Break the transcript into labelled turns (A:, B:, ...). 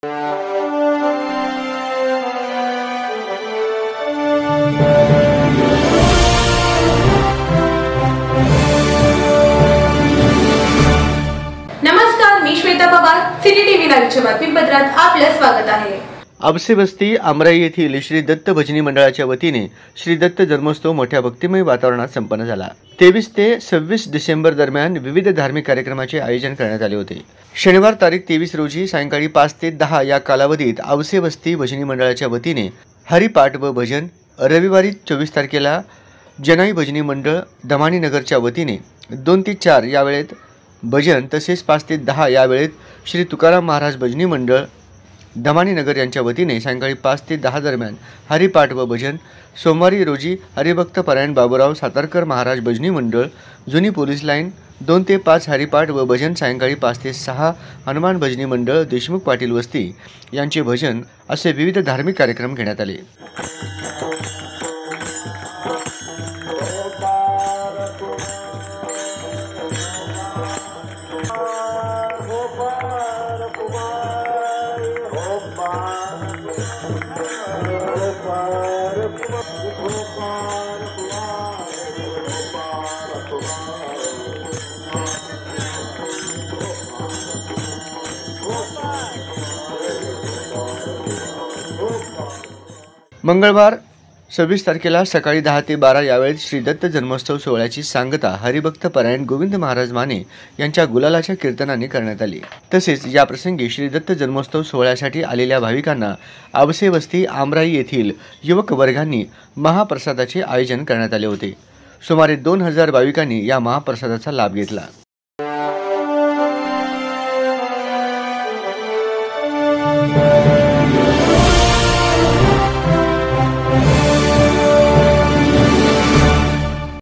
A: नमस्कार, मी Shweta Pawar, city TV लाईव्हच्या बातमीपत्रात आपलं स्वागत आहे।
B: अबसेबस्ती आमराई येथील श्री दत्त भजनी मंडळाच्या वतीने श्री दत्त जन्मोत्सव मोठ्या भक्तिमय वातावरणात संपन्न झाला। 23 ते 26 डिसेंबर दरम्यान विविध धार्मिक कार्यक्रमाचे आयोजन करण्यात आले होते। शनिवार तारीख 23 रोजी सायंकाळी 5 ते 10 या कालावधीत अबसेबस्ती भजनी मंडळाच्या वतीने हरिपाठ व भजन, रविवारी 24 तारखेला जनाई भजनी मंडळ दमानी नगरच्या वतीने 2 ते 4 या वेळेत भजन, तसेच 5 ते 10 या वेळेत श्री तुकाराम महाराज भजनी मंडळ दमानी नगर यांच्या वतीने सायंकाळी 5 ते 10 दरम्यान हरिपाठ व भजन, सोमवारी रोजी हरिभक्त परायण बाबूराव सातारकर महाराज भजनी मंडळ जुनी पोलीस लाईन 2 ते 5 हरिपाठ व भजन, सायंकाळी 5 ते 6 हनुमान भजनी मंडळ देशमुख पाटील वस्ती यांचे भजन असे विविध धार्मिक कार्यक्रम घेण्यात आले। मंगळवार 26 तारखेला सकाळी 10 ते 12 या वेळेत श्री दत्त जन्मोत्सव सोहळ्याची सांगता हरिभक्त परायण गोविंद महाराज माने यांच्या गुलालाच्या कीर्तनाने करण्यात आली। तसेच या प्रसंगी श्री दत्त जन्मोत्सव सोहळ्यासाठी आलेल्या भाविकांना अबसेबस्ती आमराई येथील युवक वर्गांनी महाप्रसादाचे आयोजन करण्यात आले होते। सुमारे 2000 भाविकांनी या महाप्रसादाचा लाभ घेतला।